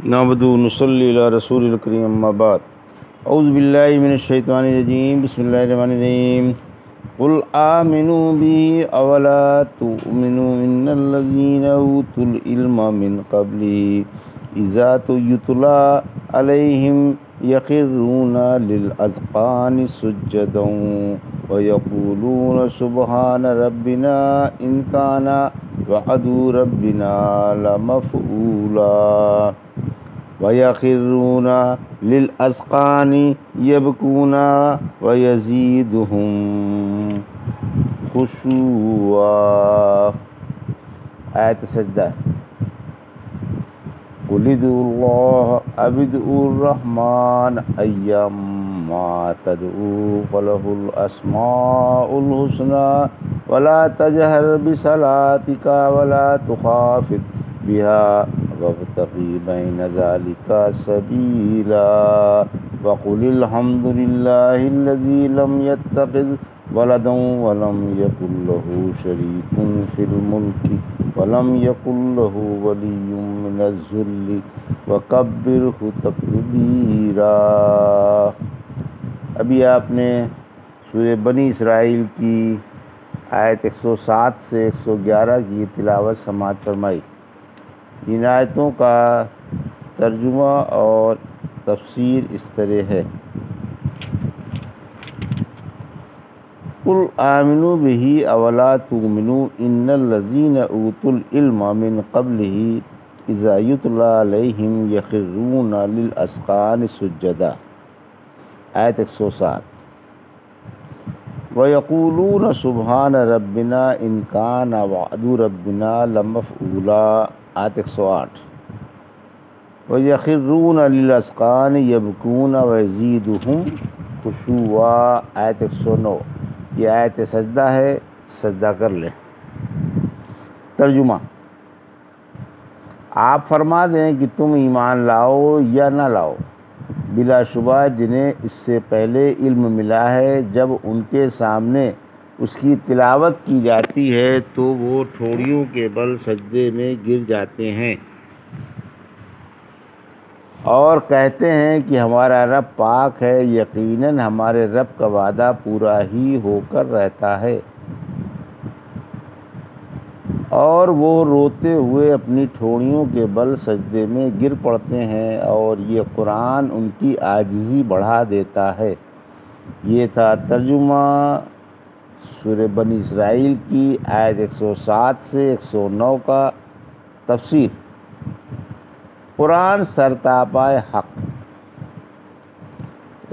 نعبدو نصلی علی رسول الکریم اما بعد اعوذ باللہ من الشیطان الرجیم بسم اللہ الرحمن الرحیم قل آمنوا به اولا تؤمنوا ان الذین اوتوا العلم من قبله اذا یتلی علیہم یخرون للاذقان سجدا ویقولون سبحان ربنا ان کان وعد ربنا لمفعولا وَيَخِرُّونَ لِلْأَذْقَانِ يَبْكُونَ وَيَزِيدُهُمْ خُشُوعًا۔ آیت سجدہ۔ قُلِ ادْعُوا اللَّهَ أَوِ ادْعُوا الرَّحْمَٰنَ أَيَّمَّا تَدْعُوا فَلَهُ الْأَسْمَاءُ الْحُسْنَىٰ وَلَا تَجْهَرْ بِصَلَاتِكَ وَلَا تُخَافِتْ بِهَا وابتغ بین ذلک سبیلا وقل الحمد للہ الذی لم یتخذ ولدا ولم یکن له شریک فی الملک ولم یکن له ولی من الذل وکبرہ تکبیرا۔ ابھی آپ نے سورہ بنی اسرائیل کی آیت 107 سے 111 کی تلاوت سماعت فرمائی۔ ان آیتوں کا ترجمہ اور تفسیر اس طرح ہے۔ قل آمنوا به اولا تؤمنوا ان الذین اوتوا العلم من قبله اذا یتلی علیہم یخرون للاذقان سجدا۔ آیت 107۔ وَيَقُولُونَ سُبْحَانَ رَبِّنَا إِنْ كَانَ وَعْدُ رَبِّنَا لَمَفْعُولًا۔ آیت 108۔ وَيَخِرُّونَ لِلْأَذْقَانِ يَبْكُونَ وَيَزِيدُهُمْ خُشُوعًا۔ آیت 109۔ یہ آیت سجدہ ہے، سجدہ کر لیں۔ ترجمہ۔ آپ فرما دیں کہ تم ایمان لاؤ یا نہ لاؤ، بلا شبہ جنہیں اس سے پہلے علم ملا ہے جب ان کے سامنے اس کی تلاوت کی جاتی ہے تو وہ ٹھوڑیوں کے بل سجدے میں گر جاتے ہیں اور کہتے ہیں کہ ہمارا رب پاک ہے، یقیناً ہمارے رب کا وعدہ پورا ہی ہو کر رہتا ہے، اور وہ روتے ہوئے اپنی ٹھوڑیوں کے بل سجدے میں گر پڑتے ہیں اور یہ قرآن ان کی عاجزی بڑھا دیتا ہے۔ یہ تھا ترجمہ سورہ بنی اسرائیل کی آیت 107 سے 109 کا۔ تفسیر۔ قرآن سرتاپائے حق۔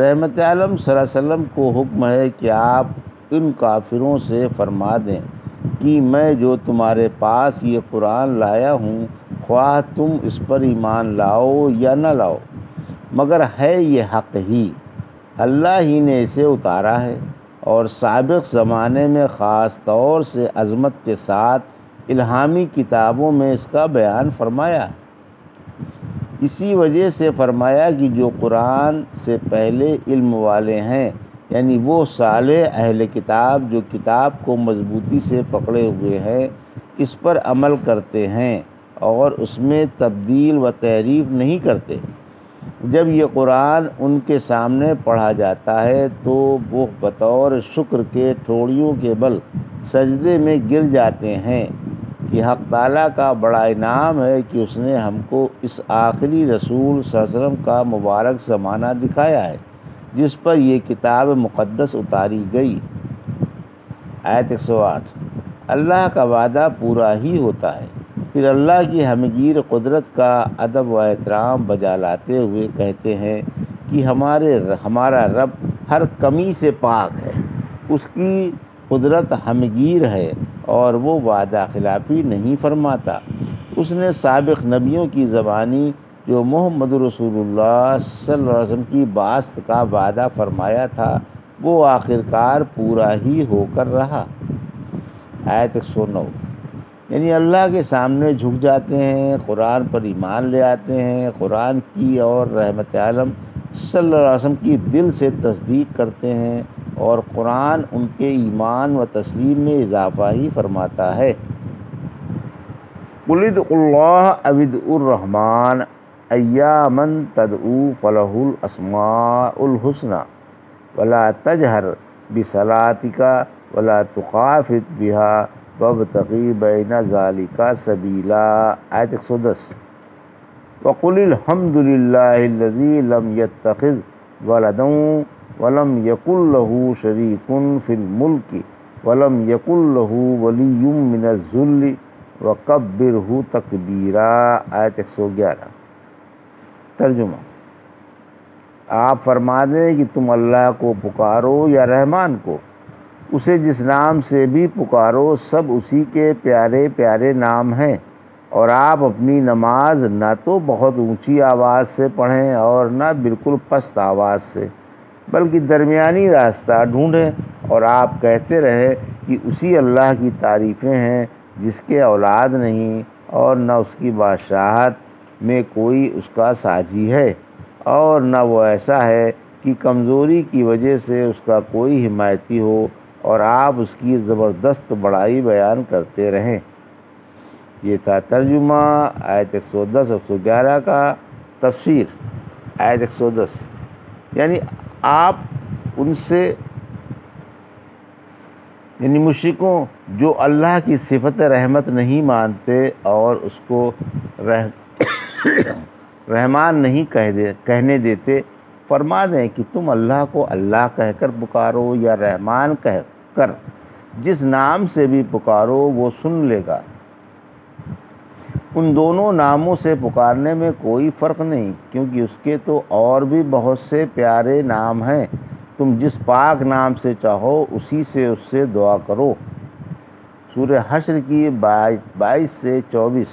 رحمت عالم صلی اللہ علیہ وسلم کو حکم ہے کہ آپ ان کافروں سے فرما دیں کہ میں جو تمہارے پاس یہ قرآن لایا ہوں، خواہ تم اس پر ایمان لاؤ یا نہ لاؤ، مگر ہے یہ حق ہی، اللہ ہی نے اسے اتارا ہے، اور سابق زمانے میں خاص طور سے عظمت کے ساتھ الہامی کتابوں میں اس کا بیان فرمایا۔ اسی وجہ سے فرمایا کہ جو قرآن سے پہلے علم والے ہیں، یعنی وہ صالح اہل کتاب جو کتاب کو مضبوطی سے پکڑے ہوئے ہیں، اس پر عمل کرتے ہیں اور اس میں تبدیل و تحریف نہیں کرتے، جب یہ قرآن ان کے سامنے پڑھا جاتا ہے تو وہ بطور شکر کے ٹھوڑیوں کے بل سجدے میں گر جاتے ہیں کہ حق تعالیٰ کا بڑا انعام ہے کہ اس نے ہم کو اس آخری رسول صلی اللہ علیہ وسلم کا مبارک زمانہ دکھایا ہے جس پر یہ کتاب مقدس اتاری گئی۔ آیت 108۔ اللہ کا وعدہ پورا ہی ہوتا ہے۔ پھر اللہ کی ہمگیر قدرت کا ادب و احترام بجا لاتے ہوئے کہتے ہیں کہ ہمارا رب ہر کمی سے پاک ہے، اس کی قدرت ہمگیر ہے اور وہ وعدہ خلافی نہیں فرماتا۔ اس نے سابق نبیوں کی زبانی جو محمد رسول اللہ صلی اللہ علیہ وسلم کی بعثت کا وعدہ فرمایا تھا وہ آخرکار پورا ہی ہو کر رہا۔ آیت 109۔ یعنی اللہ کے سامنے جھک جاتے ہیں، قرآن پر ایمان لے آتے ہیں، قرآن کی اور رحمت عالم صلی اللہ علیہ وسلم کی دل سے تصدیق کرتے ہیں، اور قرآن ان کے ایمان و تسلیم میں اضافہ ہی فرماتا ہے۔ قُلِ ادْعُوا اللَّهَ أَوِ ادْعُوا الرَّحْمَٰنَ۔ ایامن تدعو فلہ الاسماء الحسنی ولا تجہر بصلاتک ولا تخافت بها وابتغی بین ذلک سبیلا۔ آیت 110۔ وقل الحمد للہ الذی لم یتخذ ولدا ولم یکن لہ شریک فی الملک ولم یکن لہ ولی من الذل وکبرہ تکبیرا۔ آیت 111۔ ترجمہ: آپ فرما دیں کہ تم اللہ کو پکارو یا رحمان کو، اسے جس نام سے بھی پکارو سب اسی کے پیارے پیارے نام ہیں، اور آپ اپنی نماز نہ تو بہت اونچی آواز سے پڑھیں اور نہ بالکل پست آواز سے، بلکہ درمیانی راستہ ڈھونڈیں، اور آپ کہتے رہے کہ اسی اللہ کی تعریفیں ہیں جس کے اولاد نہیں اور نہ اس کی بادشاہت میں کوئی اس کا ساجی ہے، اور نہ وہ ایسا ہے کہ کمزوری کی وجہ سے اس کا کوئی حمایتی ہو، اور آپ اس کی زبردست بڑائی بیان کرتے رہیں۔ یہ تھا ترجمہ آیت 110 111 کا۔ تفسیر آیت 110 یعنی آپ ان سے مشرکوں جو اللہ کی صفت رحمت نہیں مانتے اور اس کو رحمان نہیں کہنے دیتے، فرما دیں کہ تم اللہ کو اللہ کہہ کر پکارو یا رحمان کہہ کر، جس نام سے بھی پکارو وہ سن لے گا۔ ان دونوں ناموں سے پکارنے میں کوئی فرق نہیں، کیونکہ اس کے تو اور بھی بہت سے پیارے نام ہیں۔ تم جس پاک نام سے چاہو اسی سے اس سے دعا کرو۔ سورہ حشر کی 22 سے 24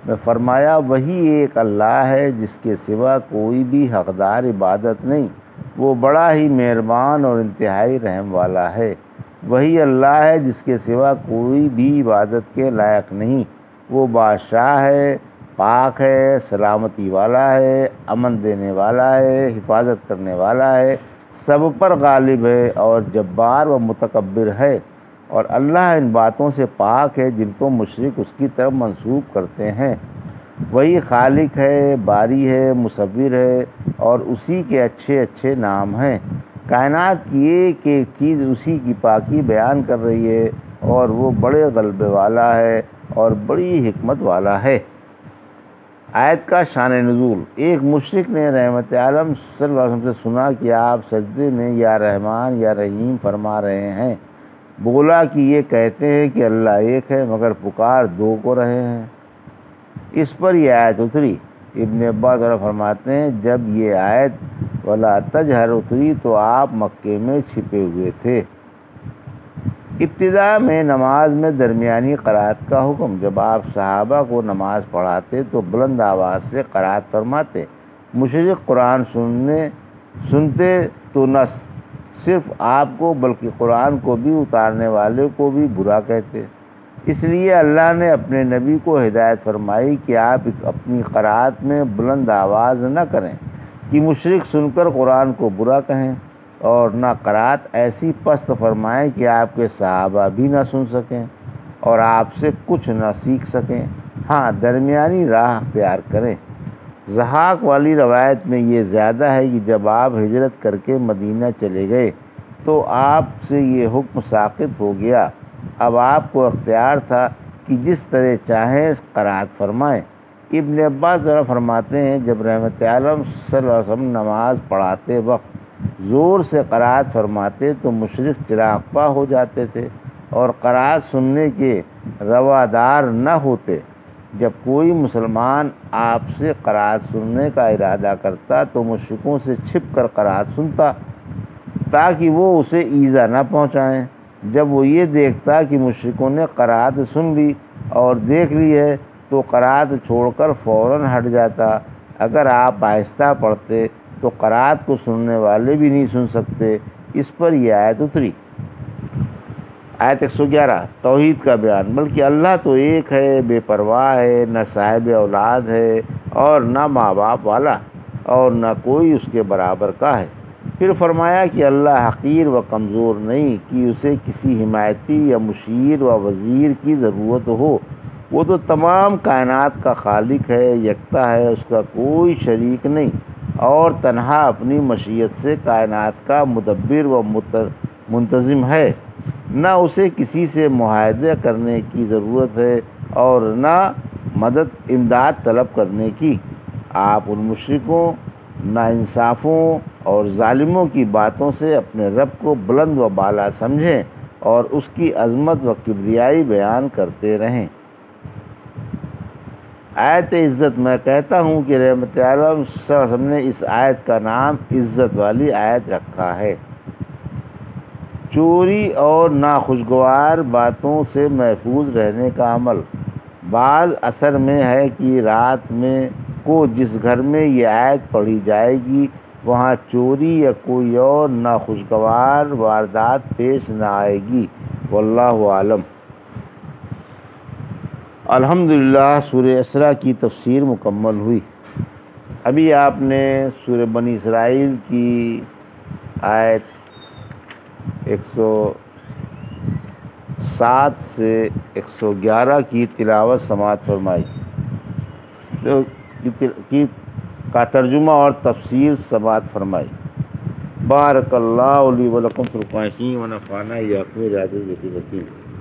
میں فرمایا، وہی ایک اللہ ہے جس کے سوا کوئی بھی حقدار عبادت نہیں، وہ بڑا ہی مہربان اور انتہائی رحم والا ہے۔ وہی اللہ ہے جس کے سوا کوئی بھی عبادت کے لائق نہیں، وہ بادشاہ ہے، پاک ہے، سلامتی والا ہے، امن دینے والا ہے، حفاظت کرنے والا ہے، سب پر غالب ہے اور جبار و متکبر ہے، اور اللہ ان باتوں سے پاک ہے جن کو مشرک اس کی طرف منسوب کرتے ہیں۔ وہی خالق ہے، باری ہے، مصور ہے، اور اسی کے اچھے اچھے نام ہیں۔ کائنات کی ایک ایک چیز اسی کی پاکی بیان کر رہی ہے، اور وہ بڑے غلبے والا ہے اور بڑی حکمت والا ہے۔ آیت کا شان نزول: ایک مشرک نے رحمت عالم صلی اللہ علیہ وسلم سے سنا کہ آپ سجدے میں یا رحمان یا رحیم فرما رہے ہیں۔ بولا کہ یہ کہتے ہیں کہ اللہ ایک ہے مگر پکار دو کو رہے ہیں۔ اس پر یہ آیت اتری۔ ابن عباس فرماتے ہیں جب یہ آیت ولا تجہر اتری تو آپ مکے میں چھپے ہوئے تھے۔ ابتدا میں نماز میں درمیانی قرات کا حکم۔ جب آپ صحابہ کو نماز پڑھاتے تو بلند آواز سے قرات فرماتے۔ مشرک قرآن سنتے تو نہ صرف آپ کو بلکہ قرآن کو بھی اتارنے والے کو بھی برا کہتے۔ اس لیے اللہ نے اپنے نبی کو ہدایت فرمائی کہ آپ اپنی قرات میں بلند آواز نہ کریں کہ مشرک سن کر قرآن کو برا کہیں، اور نہ قرات ایسی پست فرمائیں کہ آپ کے صحابہ بھی نہ سن سکیں اور آپ سے کچھ نہ سیکھ سکیں۔ ہاں، درمیانی راہ اختیار کریں۔ ضحاک والی روایت میں یہ زیادہ ہے کہ جب آپ ہجرت کر کے مدینہ چلے گئے تو آپ سے یہ حکم ساقط ہو گیا۔ اب آپ کو اختیار تھا کہ جس طرح چاہیں قرات فرمائیں۔ ابن عباس فرماتے ہیں جب رحمت عالم صلی اللہ علیہ وسلم نماز پڑھاتے وقت زور سے قرات فرماتے تو مشرک چراغ پا ہو جاتے تھے اور قرات سننے کے روادار نہ ہوتے۔ جب کوئی مسلمان آپ سے قرات سننے کا ارادہ کرتا تو مشرکوں سے چھپ کر قرات سنتا تاکہ وہ اسے ایذا نہ پہنچائیں۔ جب وہ یہ دیکھتا کہ مشرکوں نے قرات سن لی اور دیکھ لی ہے تو قرات چھوڑ کر فوراً ہٹ جاتا۔ اگر آپ آہستہ پڑھتے تو قرات کو سننے والے بھی نہیں سن سکتے۔ اس پر یہ آیت اتری۔ آیت 111 توحید کا بیان: بلکہ اللہ تو ایک ہے، بے پرواہ ہے، نہ صاحب اولاد ہے اور نہ ماں باپ والا، اور نہ کوئی اس کے برابر کا ہے۔ پھر فرمایا کہ اللہ حقیر و کمزور نہیں کہ اسے کسی حمایتی یا مشیر و وزیر کی ضرورت ہو۔ وہ تو تمام کائنات کا خالق ہے، یکتا ہے، اس کا کوئی شریک نہیں، اور تنہا اپنی مشیت سے کائنات کا مدبر و منتظم ہے۔ نہ اسے کسی سے معاہدہ کرنے کی ضرورت ہے اور نہ امداد طلب کرنے کی۔ آپ ان مشرکوں، ناانصافوں اور ظالموں کی باتوں سے اپنے رب کو بلند و بالا سمجھیں اور اس کی عظمت و کبریائی بیان کرتے رہیں۔ آیت عزت، میں کہتا ہوں کہ رحمت عالم صلی اللہ علیہ وسلم نے اس آیت کا نام عزت والی آیت رکھا ہے۔ چوری اور ناخوشگوار باتوں سے محفوظ رہنے کا عمل۔ بعض اثر میں ہے کہ رات میں کو جس گھر میں یہ آیت پڑھی جائے گی وہاں چوری یا کوئی اور ناخوشگوار واردات پیش نہ آئے گی، واللہ عالم۔ الحمدللہ سورہ اسراء کی تفسیر مکمل ہوئی۔ ابھی آپ نے سورہ بنی اسرائیل کی آیت 107 سے 111 کی تلاوت سماعت فرمائی، کا ترجمہ اور تفسیر سماعت فرمائی۔ بارک اللہ لی و لکم فی القرآن و نفعنی وإیاکم بآیاتہ الذکر الحکیم۔